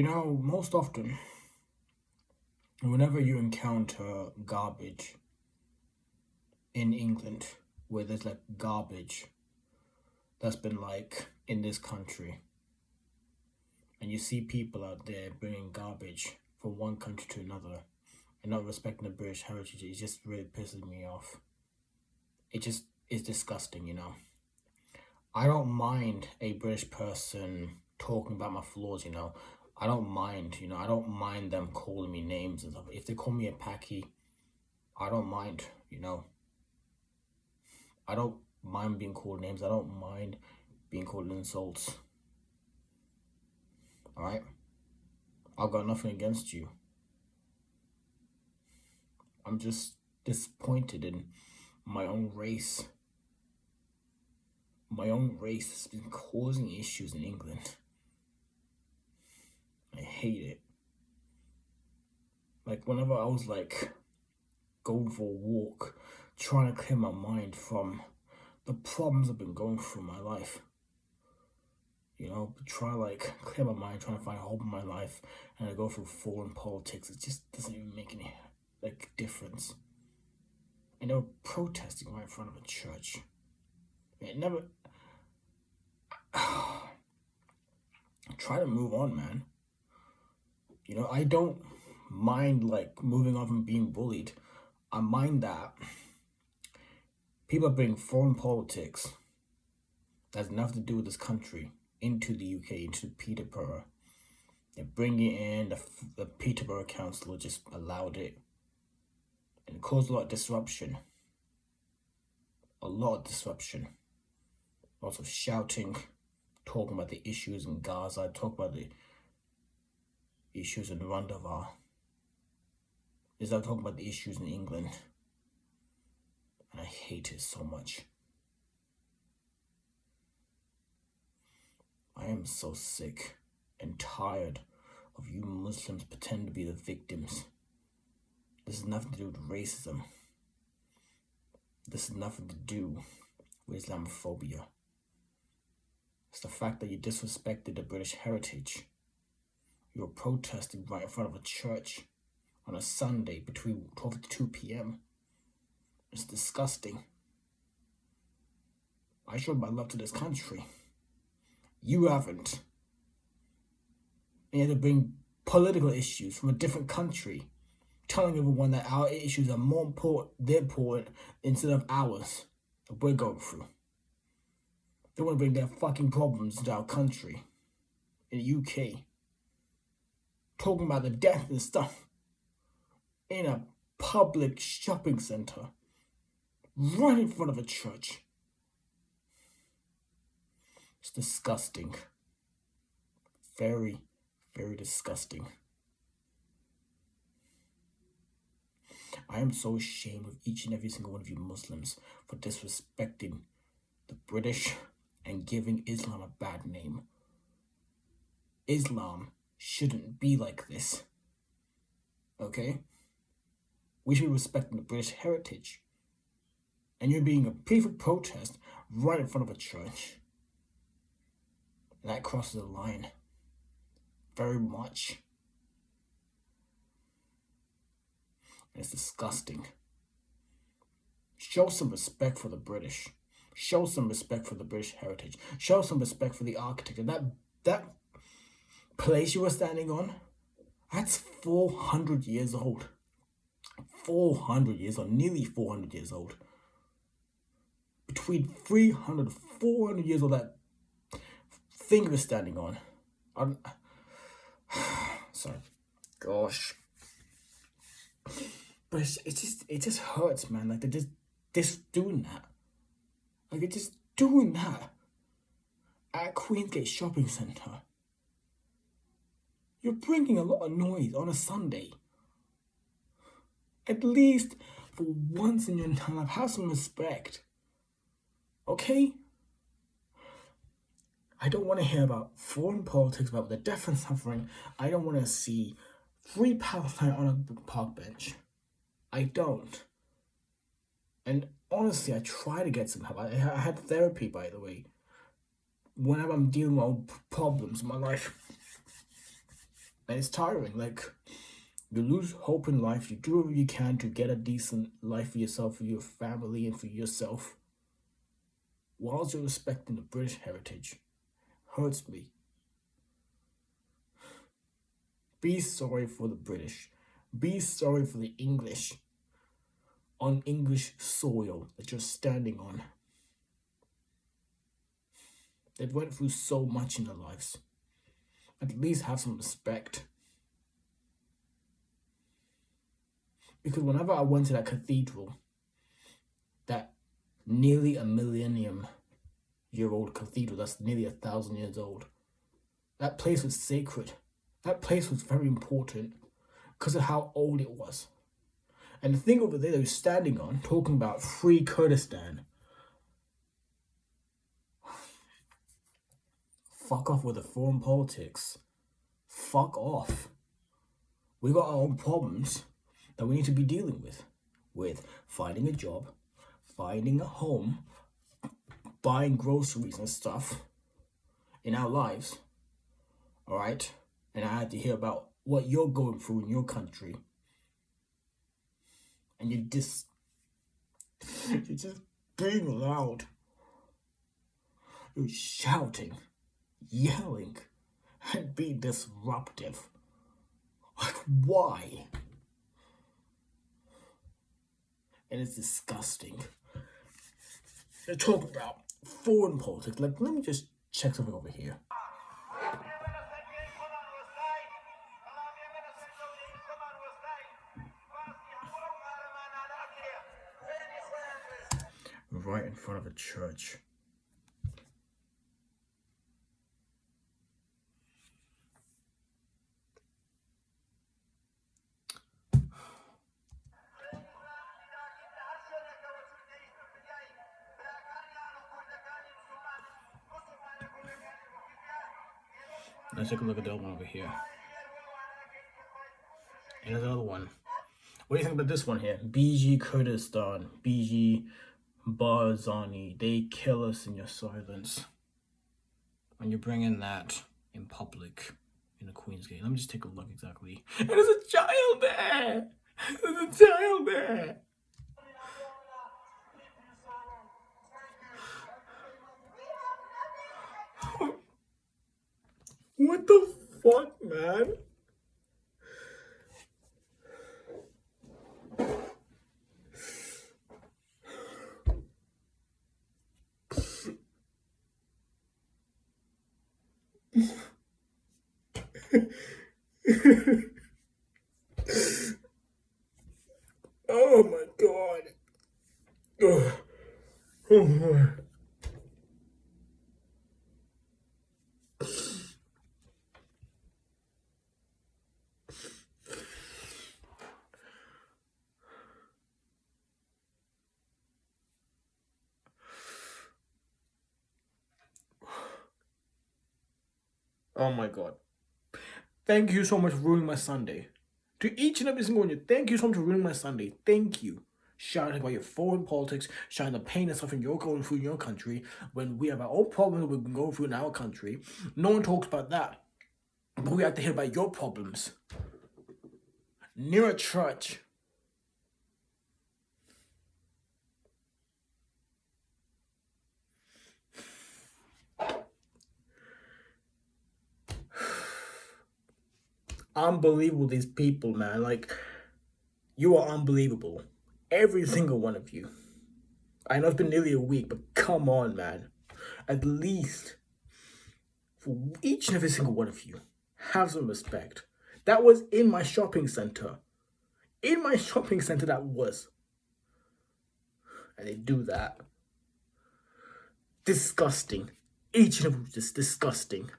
Most often, whenever you encounter garbage in England, where there's like garbage that's been like in this country, and you see people out there bringing garbage from one country to another and not respecting the British heritage, it just really pisses me off. It just is disgusting. I don't mind a British person talking about my flaws. I don't mind. I don't mind them calling me names and stuff. If they call me a packy, I don't mind. I don't mind being called names. I don't mind being called insults. Alright? I've got nothing against you. I'm just disappointed in my own race. My own race has been causing issues in England. I hate it. Like, whenever I was like going for a walk, trying to clear my mind from the problems I've been going through in my life. Try like clear my mind, trying to find hope in my life, and I go through foreign politics. It just doesn't even make any like difference. And they were protesting right in front of a church. It never. Try to move on, man. I don't mind like moving on from being bullied. I mind that people bring foreign politics that has nothing to do with this country into the UK, into Peterborough. They bring it in, the Peterborough Council just allowed it. And it caused a lot of disruption. Lots of shouting, talking about the issues in Gaza, talking about the issues in Rwanda. Is that talking about the issues in England? And I hate it so much. I am so sick and tired of you Muslims pretending to be the victims. This has nothing to do with racism. This has nothing to do with Islamophobia. It's the fact that you disrespected the British heritage. You were protesting right in front of a church on a Sunday between 12 to 2 p.m. It's disgusting. I showed my love to this country. You haven't. And you had to bring political issues from a different country, telling everyone that our issues are more important, they're important, instead of ours that we're going through. They want to bring their fucking problems into our country, in the UK. Talking about the death and stuff in a public shopping centre, right in front of a church. It's disgusting. Very, very disgusting. I am so ashamed of each and every single one of you Muslims for disrespecting the British and giving Islam a bad name. Islam shouldn't be like this. Okay? We should be respecting the British heritage. And you're being a peaceful protest right in front of a church. And that crosses the line. Very much. And it's disgusting. Show some respect for the British. Show some respect for the British heritage. Show some respect for the architecture. That place you were standing on, that's 400 years old. 400 years old, nearly 400 years old. Between 300 to 400 years old, that thing you were standing on. Sorry. Gosh. But it just hurts, man. Like, they're just doing that. Like, they're just doing that at Queensgate Shopping Centre. You're bringing a lot of noise on a Sunday. At least for once in your life, have some respect. Okay? I don't want to hear about foreign politics, about the death and suffering. I don't want to see free Palestine on a park bench. I don't. And honestly, I try to get some help. I had therapy, by the way. Whenever I'm dealing with problems in my life, And it's tiring. Like, you lose hope in life. You do whatever you can to get a decent life for yourself, for your family, and for yourself, whilst you're respecting the British heritage. Hurts me. Be sorry for the British. Be sorry for the English on English soil that you're standing on. They've went through so much in their lives. At least have some respect. Because whenever I went to that cathedral, that nearly a millennium-year-old cathedral, that's nearly 1,000 years old, that place was sacred. That place was very important because of how old it was. And the thing over there they were standing on, talking about free Kurdistan. Fuck off with the foreign politics. Fuck off. We got our own problems that we need to be dealing with finding a job, finding a home, buying groceries and stuff in our lives. All right? And I had to hear about what you're going through in your country. And you're just being loud. You're shouting, yelling, and being disruptive. Like, why? And it's disgusting. They're talking about foreign politics. Like, let me just check something over here. Right in front of a church. Let's take a look at the other one over here. And there's another one. What do you think about this one here? BG Kurdistan, BG Barzani. They kill us in your silence. When you bring in that in public in the Queen's Gate. Let me just take a look exactly. And there's a child there! There's a child there! What the fuck, man? Oh my god. Oh, oh my. Oh my god. Thank you so much for ruining my Sunday. To each and every single one of you, thank you so much for ruining my Sunday. Thank you. Shouting about your foreign politics, shouting the pain and suffering you're going through in your country, when we have our own problems we've been going through in our country. No one talks about that. But we have to hear about your problems. Near a church. Unbelievable, these people, man. Like, you are unbelievable. Every single one of you. I know it's been nearly a week, but come on, man. At least, for each and every single one of you, have some respect. That was in my shopping center. In my shopping center, that was. And they do that. Disgusting. Each and every one, just disgusting.